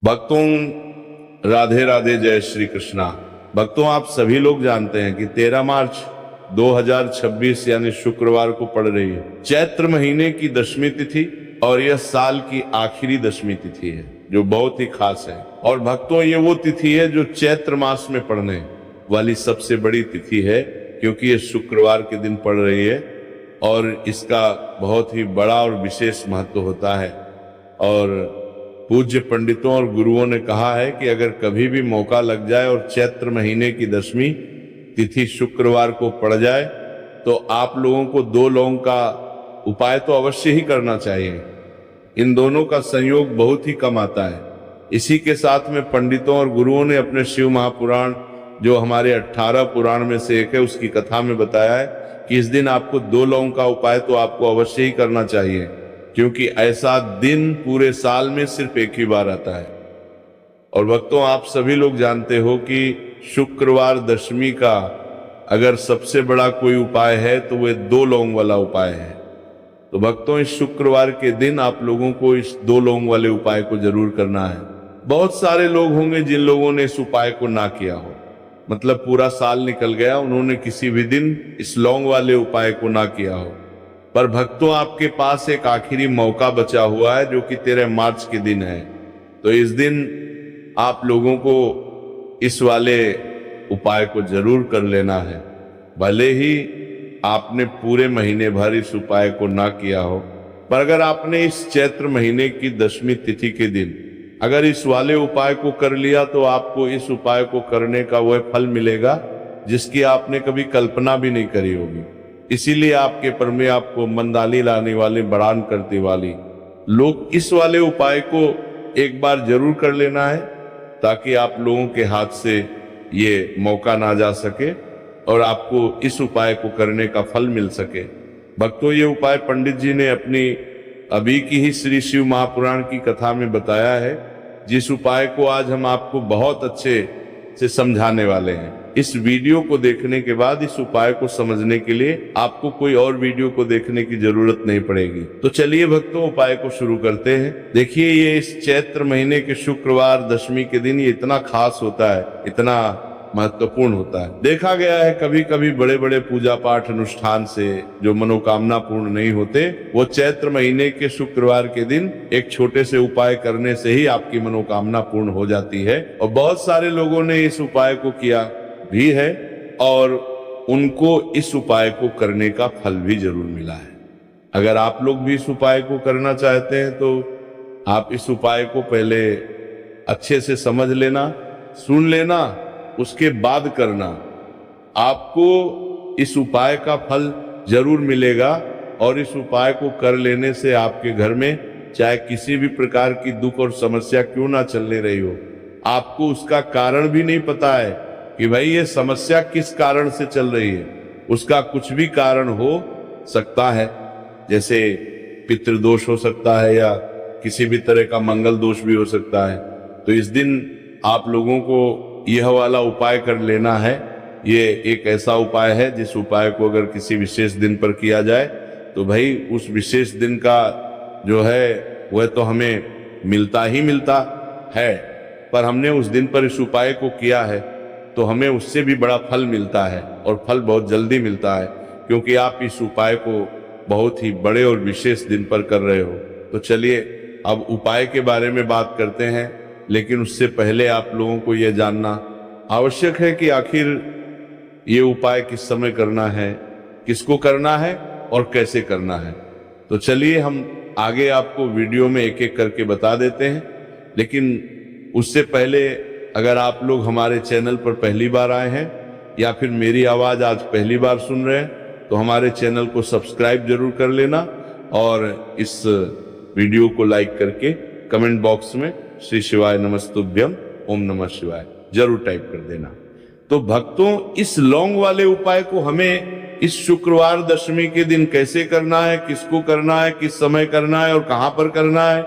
भक्तों, राधे राधे, जय श्री कृष्णा। भक्तों, आप सभी लोग जानते हैं कि 13 मार्च 2026 यानी शुक्रवार को पड़ रही है चैत्र महीने की दशमी तिथि और यह साल की आखिरी दशमी तिथि है जो बहुत ही खास है। और भक्तों, ये वो तिथि है जो चैत्र मास में पड़ने वाली सबसे बड़ी तिथि है, क्योंकि ये शुक्रवार के दिन पड़ रही है और इसका बहुत ही बड़ा और विशेष महत्व होता है। और पूज्य पंडितों और गुरुओं ने कहा है कि अगर कभी भी मौका लग जाए और चैत्र महीने की दशमी तिथि शुक्रवार को पड़ जाए तो आप लोगों को 2 लौंग का उपाय तो अवश्य ही करना चाहिए। इन दोनों का संयोग बहुत ही कम आता है। इसी के साथ में पंडितों और गुरुओं ने अपने शिव महापुराण, जो हमारे 18 पुराण में से एक है, उसकी कथा में बताया है कि इस दिन आपको 2 लौंग का उपाय तो आपको अवश्य ही करना चाहिए, क्योंकि ऐसा दिन पूरे साल में सिर्फ एक ही बार आता है। और भक्तों, आप सभी लोग जानते हो कि शुक्रवार दशमी का अगर सबसे बड़ा कोई उपाय है तो वह 2 लौंग वाला उपाय है। तो भक्तों, इस शुक्रवार के दिन आप लोगों को इस 2 लौंग वाले उपाय को जरूर करना है। बहुत सारे लोग होंगे जिन लोगों ने इस उपाय को ना किया हो, मतलब पूरा साल निकल गया, उन्होंने किसी भी दिन इस लौंग वाले उपाय को ना किया हो। पर भक्तों, आपके पास एक आखिरी मौका बचा हुआ है जो कि 13 मार्च के दिन है। तो इस दिन आप लोगों को इस वाले उपाय को जरूर कर लेना है। भले ही आपने पूरे महीने भर इस उपाय को ना किया हो, पर अगर आपने इस चैत्र महीने की दशमी तिथि के दिन अगर इस वाले उपाय को कर लिया तो आपको इस उपाय को करने का वह फल मिलेगा जिसकी आपने कभी कल्पना भी नहीं करी होगी। इसीलिए आपके पर में आपको मंदाली लाने वाले, बड़ान करते वाली लोग इस वाले उपाय को एक बार जरूर कर लेना है, ताकि आप लोगों के हाथ से ये मौका ना जा सके और आपको इस उपाय को करने का फल मिल सके। भक्तों, ये उपाय पंडित जी ने अपनी अभी की ही श्री शिव महापुराण की कथा में बताया है, जिस उपाय को आज हम आपको बहुत अच्छे से समझाने वाले हैं। इस वीडियो को देखने के बाद इस उपाय को समझने के लिए आपको कोई और वीडियो को देखने की जरूरत नहीं पड़ेगी। तो चलिए भक्तों, उपाय को शुरू करते हैं। देखिए, ये इस चैत्र महीने के शुक्रवार दशमी के दिन ये इतना खास होता है, इतना महत्वपूर्ण होता है। देखा गया है कभी कभी बड़े बड़े पूजा पाठ अनुष्ठान से जो मनोकामना पूर्ण नहीं होते, वो चैत्र महीने के शुक्रवार के दिन एक छोटे से उपाय करने से ही आपकी मनोकामना पूर्ण हो जाती है। और बहुत सारे लोगों ने इस उपाय को किया भी है और उनको इस उपाय को करने का फल भी जरूर मिला है। अगर आप लोग भी इस उपाय को करना चाहते हैं तो आप इस उपाय को पहले अच्छे से समझ लेना, सुन लेना, उसके बाद करना। आपको इस उपाय का फल जरूर मिलेगा और इस उपाय को कर लेने से आपके घर में चाहे किसी भी प्रकार की दुख और समस्या क्यों ना चलने रही हो, आपको उसका कारण भी नहीं पता है कि भाई ये समस्या किस कारण से चल रही है। उसका कुछ भी कारण हो सकता है, जैसे पितृदोष हो सकता है या किसी भी तरह का मंगल दोष भी हो सकता है। तो इस दिन आप लोगों को यह वाला उपाय कर लेना है। ये एक ऐसा उपाय है जिस उपाय को अगर किसी विशेष दिन पर किया जाए तो भाई उस विशेष दिन का जो है वह तो हमें मिलता ही मिलता है, पर हमने उस दिन पर इस उपाय को किया है तो हमें उससे भी बड़ा फल मिलता है और फल बहुत जल्दी मिलता है, क्योंकि आप इस उपाय को बहुत ही बड़े और विशेष दिन पर कर रहे हो। तो चलिए अब उपाय के बारे में बात करते हैं, लेकिन उससे पहले आप लोगों को यह जानना आवश्यक है कि आखिर ये उपाय किस समय करना है, किसको करना है और कैसे करना है। तो चलिए हम आगे आपको वीडियो में एक एक करके बता देते हैं, लेकिन उससे पहले अगर आप लोग हमारे चैनल पर पहली बार आए हैं या फिर मेरी आवाज आज पहली बार सुन रहे हैं तो हमारे चैनल को सब्सक्राइब जरूर कर लेना और इस वीडियो को लाइक करके कमेंट बॉक्स में श्री शिवाय नमस्तुभ्यम ओम नमः शिवाय जरूर टाइप कर देना। तो भक्तों, इस लौंग वाले उपाय को हमें इस शुक्रवार दशमी के दिन कैसे करना है, किसको करना है, किस समय करना है और कहां पर करना है,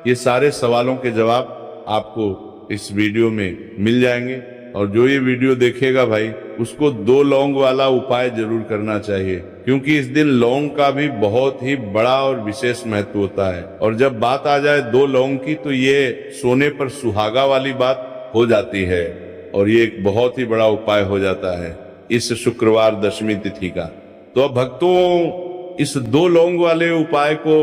ये सारे सवालों के जवाब आपको इस वीडियो में मिल जाएंगे। और जो ये वीडियो देखेगा भाई, उसको 2 लौंग वाला उपाय जरूर करना चाहिए, क्योंकि इस दिन लौंग का भी बहुत ही बड़ा और विशेष महत्व होता है। और जब बात आ जाए 2 लौंग की, तो ये सोने पर सुहागा वाली बात हो जाती है और ये एक बहुत ही बड़ा उपाय हो जाता है इस शुक्रवार दशमी तिथि का। तो अब भक्तों, इस 2 लौंग वाले उपाय को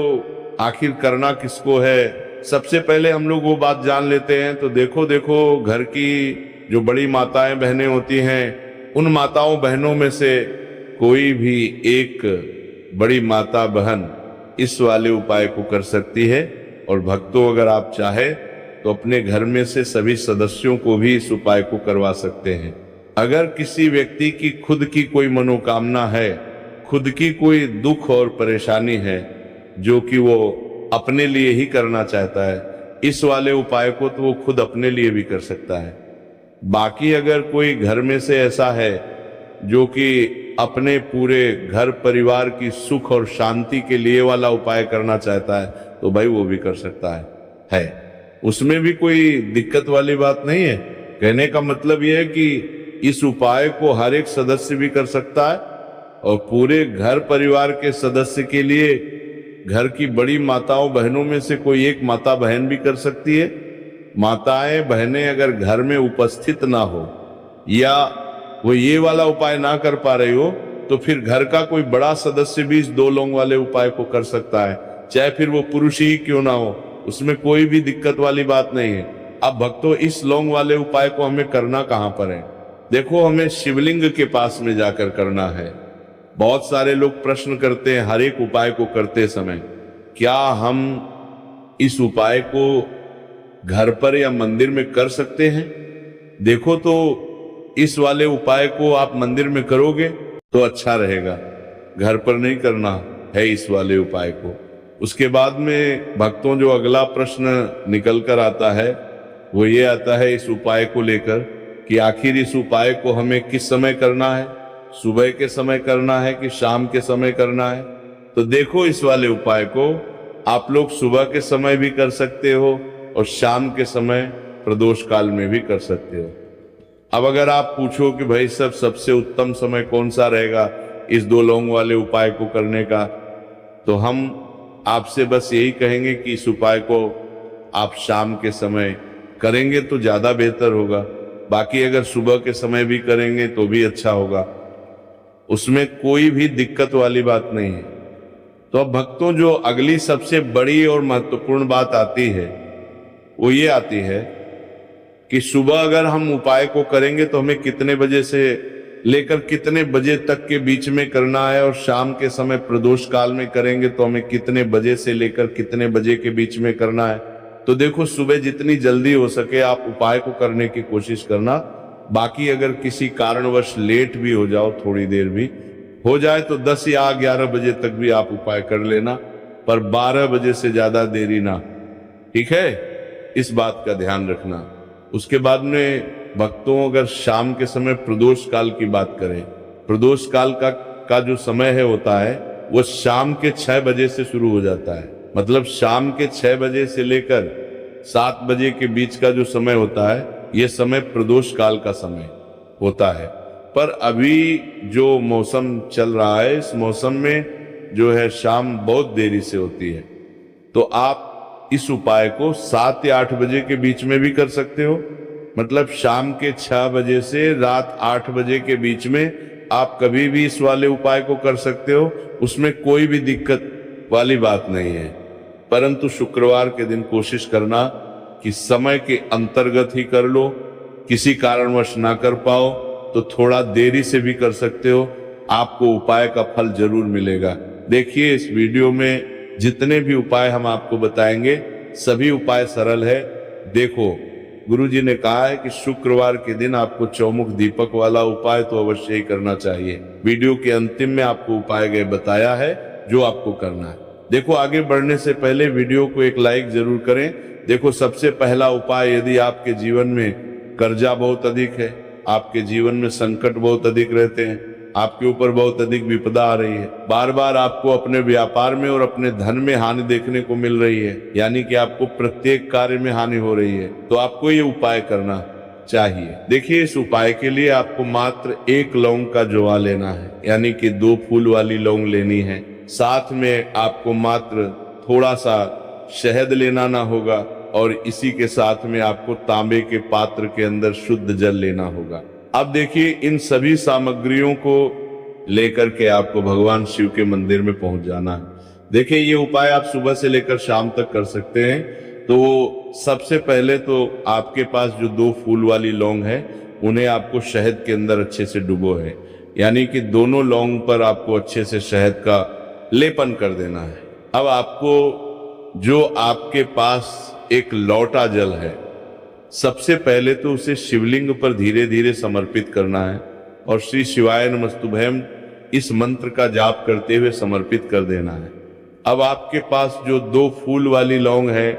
आखिर करना किसको है, सबसे पहले हम लोग वो बात जान लेते हैं। तो देखो घर की जो बड़ी माताएं बहनें होती हैं, उन माताओं बहनों में से कोई भी एक बड़ी माता बहन इस वाले उपाय को कर सकती है। और भक्तों, अगर आप चाहे तो अपने घर में से सभी सदस्यों को भी इस उपाय को करवा सकते हैं। अगर किसी व्यक्ति की खुद की कोई मनोकामना है, खुद की कोई दुख और परेशानी है जो कि वो अपने लिए ही करना चाहता है, इस वाले उपाय को तो वो खुद अपने लिए भी कर सकता है। बाकी अगर कोई घर में से ऐसा है जो कि अपने पूरे घर परिवार की सुख और शांति के लिए वाला उपाय करना चाहता है, तो भाई वो भी कर सकता है। उसमें भी कोई दिक्कत वाली बात नहीं है। कहने का मतलब यह है कि इस उपाय को हर एक सदस्य भी कर सकता है और पूरे घर परिवार के सदस्य के लिए घर की बड़ी माताओं बहनों में से कोई एक माता बहन भी कर सकती है। माताएं बहनें अगर घर में उपस्थित ना हो या वो ये वाला उपाय ना कर पा रही हो, तो फिर घर का कोई बड़ा सदस्य भी इस 2 लौंग वाले उपाय को कर सकता है, चाहे फिर वो पुरुष ही क्यों ना हो, उसमें कोई भी दिक्कत वाली बात नहीं है। अब भक्तों, इस लौंग वाले उपाय को हमें करना कहां पर है? देखो, हमें शिवलिंग के पास में जाकर करना है। बहुत सारे लोग प्रश्न करते हैं हर एक उपाय को करते समय, क्या हम इस उपाय को घर पर या मंदिर में कर सकते हैं? देखो, तो इस वाले उपाय को आप मंदिर में करोगे तो अच्छा रहेगा, घर पर नहीं करना है इस वाले उपाय को। उसके बाद में भक्तों, जो अगला प्रश्न निकल कर आता है वो ये आता है इस उपाय को लेकर कि आखिर इस उपाय को हमें किस समय करना है, सुबह के समय करना है कि शाम के समय करना है? तो देखो, इस वाले उपाय को आप लोग सुबह के समय भी कर सकते हो और शाम के समय प्रदोष काल में भी कर सकते हो। अब अगर आप पूछो कि भाई सबसे उत्तम समय कौन सा रहेगा इस 2 लौंग वाले उपाय को करने का, तो हम आपसे बस यही कहेंगे कि इस उपाय को आप शाम के समय करेंगे तो ज्यादा बेहतर होगा। बाकी अगर सुबह के समय भी करेंगे तो भी अच्छा होगा, उसमें कोई भी दिक्कत वाली बात नहीं है। तो अब भक्तों, जो अगली सबसे बड़ी और महत्वपूर्ण बात आती है वो ये आती है कि सुबह अगर हम उपाय को करेंगे तो हमें कितने बजे से लेकर कितने बजे तक के बीच में करना है, और शाम के समय प्रदोष काल में करेंगे तो हमें कितने बजे से लेकर कितने बजे के बीच में करना है। तो देखो, सुबह जितनी जल्दी हो सके आप उपाय को करने की कोशिश करना। बाकी अगर किसी कारणवश लेट भी हो जाओ, थोड़ी देर भी हो जाए, तो 10 या 11 बजे तक भी आप उपाय कर लेना, पर 12 बजे से ज्यादा देरी ना। ठीक है, इस बात का ध्यान रखना। उसके बाद में भक्तों, अगर शाम के समय प्रदोष काल की बात करें, प्रदोष काल का जो समय है होता है वो शाम के 6 बजे से शुरू हो जाता है। मतलब शाम के 6 बजे से लेकर 7 बजे के बीच का जो समय होता है, ये समय प्रदोष काल का समय होता है। पर अभी जो मौसम चल रहा है, इस मौसम में जो है शाम बहुत देरी से होती है। तो आप इस उपाय को 7 या 8 बजे के बीच में भी कर सकते हो। मतलब शाम के 6 बजे से रात 8 बजे के बीच में आप कभी भी इस वाले उपाय को कर सकते हो, उसमें कोई भी दिक्कत वाली बात नहीं है। परंतु शुक्रवार के दिन कोशिश करना कि समय के अंतर्गत ही कर लो। किसी कारणवश ना कर पाओ तो थोड़ा देरी से भी कर सकते हो, आपको उपाय का फल जरूर मिलेगा। देखिए, इस वीडियो में जितने भी उपाय हम आपको बताएंगे सभी उपाय सरल है। देखो, गुरुजी ने कहा है कि शुक्रवार के दिन आपको चौमुख दीपक वाला उपाय तो अवश्य ही करना चाहिए। वीडियो के अंतिम में आपको उपाय गए बताया है जो आपको करना है। देखो, आगे बढ़ने से पहले वीडियो को एक लाइक जरूर करें। देखो, सबसे पहला उपाय, यदि आपके जीवन में कर्जा बहुत अधिक है, आपके जीवन में संकट बहुत अधिक रहते हैं, आपके ऊपर बहुत अधिक विपदा आ रही है, बार बार आपको अपने व्यापार में और अपने धन में हानि देखने को मिल रही है, यानी कि आपको प्रत्येक कार्य में हानि हो रही है, तो आपको ये उपाय करना। चाहिए। देखिए, इस उपाय के लिए आपको मात्र 1 लौंग का जवा लेना है, यानी कि 2 फूल वाली लौंग लेनी है। साथ में आपको मात्र थोड़ा सा शहद लेना ना होगा और इसी के साथ में आपको तांबे के पात्र के अंदर शुद्ध जल लेना होगा। अब देखिए, इन सभी सामग्रियों को लेकर के आपको भगवान शिव के मंदिर में पहुंच जाना है। देखिए, ये उपाय आप सुबह से लेकर शाम तक कर सकते हैं। तो सबसे पहले तो आपके पास जो 2 फूल वाली लौंग है, उन्हें आपको शहद के अंदर अच्छे से डुबो है, यानी कि दोनों लौंग पर आपको अच्छे से शहद का लेपन कर देना है। अब आपको जो आपके पास एक लौटा जल है, सबसे पहले तो उसे शिवलिंग पर धीरे धीरे समर्पित करना है और श्री शिवाय नमस्तुभ्यम इस मंत्र का जाप करते हुए समर्पित कर देना है। अब आपके पास जो 2 फूल वाली लौंग है,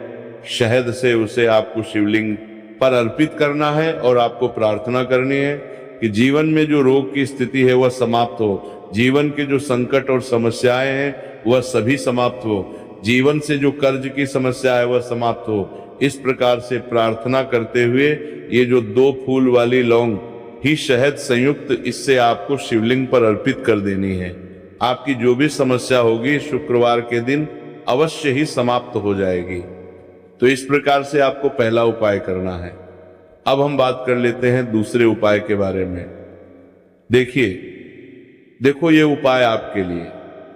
शहद से उसे आपको शिवलिंग पर अर्पित करना है और आपको प्रार्थना करनी है कि जीवन में जो रोग की स्थिति है वह समाप्त हो, जीवन के जो संकट और समस्याएं हैं वह सभी समाप्त हो, जीवन से जो कर्ज की समस्या है वह समाप्त हो। इस प्रकार से प्रार्थना करते हुए ये जो 2 फूल वाली लौंग ही शहद संयुक्त, इससे आपको शिवलिंग पर अर्पित कर देनी है। आपकी जो भी समस्या होगी शुक्रवार के दिन अवश्य ही समाप्त हो जाएगी। तो इस प्रकार से आपको पहला उपाय करना है। अब हम बात कर लेते हैं दूसरे उपाय के बारे में। देखो, ये उपाय आपके लिए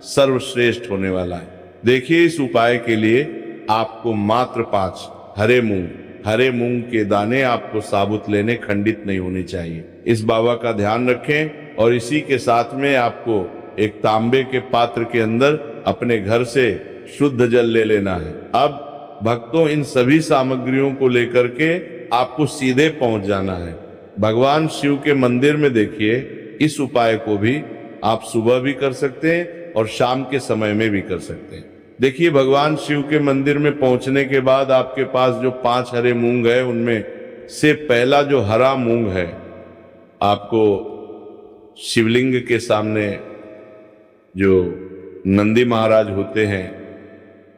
सर्वश्रेष्ठ होने वाला है। देखिए, इस उपाय के लिए आपको मात्र 5 हरे मूंग के दाने आपको साबुत लेने, खंडित नहीं होने चाहिए। इस बाबा का ध्यान रखें और इसी के साथ में आपको एक तांबे के पात्र के अंदर अपने घर से शुद्ध जल ले लेना है। अब भक्तों, इन सभी सामग्रियों को लेकर के आपको सीधे पहुंच जाना है भगवान शिव के मंदिर में। देखिए, इस उपाय को भी आप सुबह भी कर सकते हैं और शाम के समय में भी कर सकते हैं। देखिए, भगवान शिव के मंदिर में पहुंचने के बाद आपके पास जो 5 हरे मूंग है, उनमें से पहला जो हरा मूंग है, आपको शिवलिंग के सामने जो नंदी महाराज होते हैं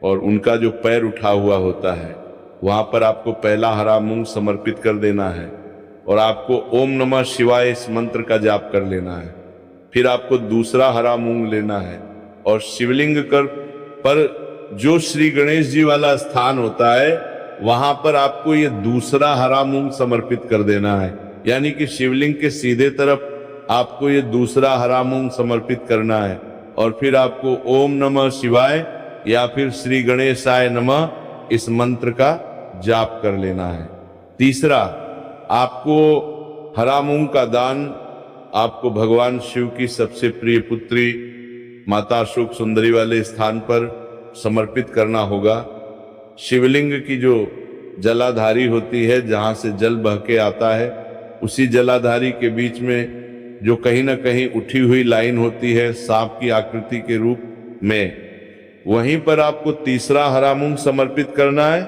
और उनका जो पैर उठा हुआ होता है, वहां पर आपको पहला हरा मूंग समर्पित कर देना है और आपको ओम नमः शिवाय इस मंत्र का जाप कर लेना है। फिर आपको दूसरा हरा मूंग लेना है और शिवलिंग पर जो श्री गणेश जी वाला स्थान होता है, वहां पर आपको ये दूसरा हरा मूंग समर्पित कर देना है, यानी कि शिवलिंग के सीधे तरफ आपको ये दूसरा हरा मूंग समर्पित करना है और फिर आपको ओम नमः शिवाय या फिर श्री गणेशाय नमः इस मंत्र का जाप कर लेना है। तीसरा, आपको हरा मूंग का दान आपको भगवान शिव की सबसे प्रिय पुत्री माता अशोक सुंदरी वाले स्थान पर समर्पित करना होगा। शिवलिंग की जो जलाधारी होती है, जहां से जल बह के आता है, उसी जलाधारी के बीच में जो कहीं ना कहीं उठी हुई लाइन होती है सांप की आकृति के रूप में, वहीं पर आपको तीसरा हरा मूंग समर्पित करना है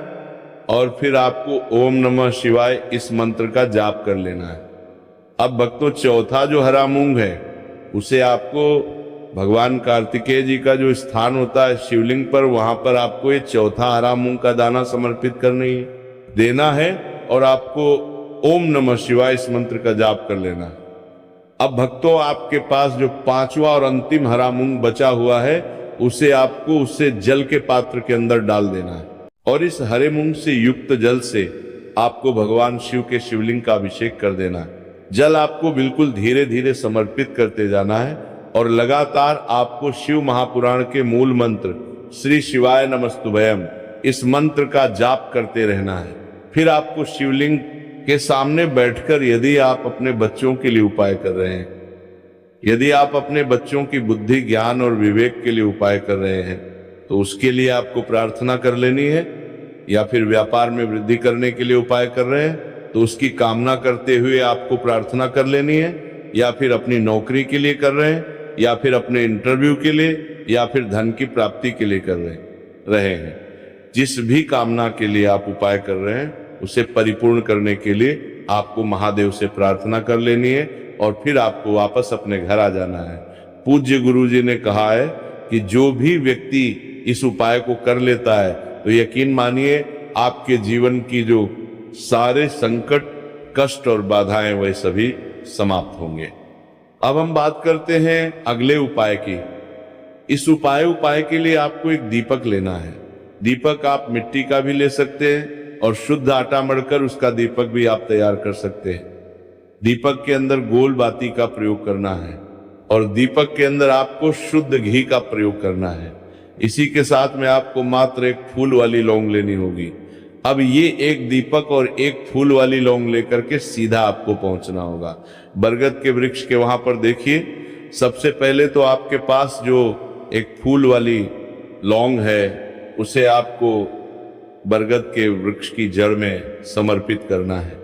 और फिर आपको ओम नमः शिवाय इस मंत्र का जाप कर लेना है। अब भक्तों, चौथा जो हरा मूंग है, उसे आपको भगवान कार्तिकेय जी का जो स्थान होता है शिवलिंग पर, वहां पर आपको ये चौथा हरा मूंग का दाना समर्पित करनी देना है और आपको ओम नमः शिवाय इस मंत्र का जाप कर लेना है। अब भक्तों, आपके पास जो 5वां और अंतिम हरा मूंग बचा हुआ है, उसे आपको उससे जल के पात्र के अंदर डाल देना है और इस हरे मूंग से युक्त जल से आपको भगवान शिव के शिवलिंग का अभिषेक कर देना है। जल आपको बिल्कुल धीरे धीरे समर्पित करते जाना है और लगातार आपको शिव महापुराण के मूल मंत्र श्री शिवाय नमस्तुभयम इस मंत्र का जाप करते रहना है। फिर आपको शिवलिंग के सामने बैठकर, यदि आप अपने बच्चों के लिए उपाय कर रहे हैं, यदि आप अपने बच्चों की बुद्धि, ज्ञान और विवेक के लिए उपाय कर रहे हैं, तो उसके लिए आपको प्रार्थना कर लेनी है। या फिर व्यापार में वृद्धि करने के लिए उपाय कर रहे हैं, तो उसकी कामना करते हुए आपको प्रार्थना कर लेनी है। या फिर अपनी नौकरी के लिए कर रहे हैं, या फिर अपने इंटरव्यू के लिए, या फिर धन की प्राप्ति के लिए कर रहे हैं, जिस भी कामना के लिए आप उपाय कर रहे हैं, उसे परिपूर्ण करने के लिए आपको महादेव से प्रार्थना कर लेनी है और फिर आपको वापस अपने घर आ जाना है। पूज्य गुरु जी ने कहा है कि जो भी व्यक्ति इस उपाय को कर लेता है, तो यकीन मानिए आपके जीवन की जो सारे संकट कष्ट और बाधाएं वे सभी समाप्त होंगे। अब हम बात करते हैं अगले उपाय की। इस उपाय के लिए आपको एक दीपक लेना है। दीपक आप मिट्टी का भी ले सकते हैं और शुद्ध आटा मढ़कर उसका दीपक भी आप तैयार कर सकते हैं। दीपक के अंदर गोल बाती का प्रयोग करना है और दीपक के अंदर आपको शुद्ध घी का प्रयोग करना है। इसी के साथ में आपको मात्र एक फूल वाली लौंग लेनी होगी। अब ये एक दीपक और एक फूल वाली लौंग लेकर के सीधा आपको पहुंचना होगा बरगद के वृक्ष के वहां पर। देखिए, सबसे पहले तो आपके पास जो एक फूल वाली लौंग है उसे आपको बरगद के वृक्ष की जड़ में समर्पित करना है।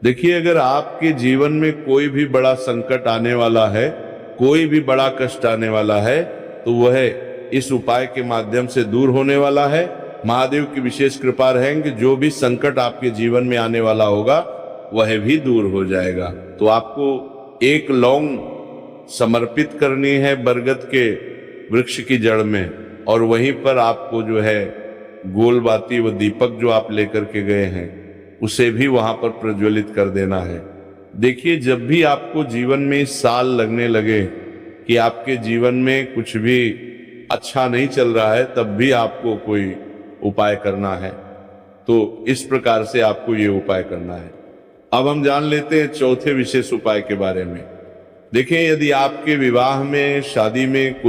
देखिए, अगर आपके जीवन में कोई भी बड़ा संकट आने वाला है, कोई भी बड़ा कष्ट आने वाला है, तो वह इस उपाय के माध्यम से दूर होने वाला है। महादेव की विशेष कृपा रहेंगे, जो भी संकट आपके जीवन में आने वाला होगा वह भी दूर हो जाएगा। तो आपको एक लौंग समर्पित करनी है बरगद के वृक्ष की जड़ में, और वहीं पर आपको जो है गोल बाती व दीपक जो आप लेकर के गए हैं उसे भी वहां पर प्रज्वलित कर देना है। देखिए, जब भी आपको जीवन में साल लगने लगे कि आपके जीवन में कुछ भी अच्छा नहीं चल रहा है, तब भी आपको कोई उपाय करना है। तो इस प्रकार से आपको ये उपाय करना है। अब हम जान लेते हैं चौथे विशेष उपाय के बारे में। देखिए, यदि आपके विवाह में, शादी में कोई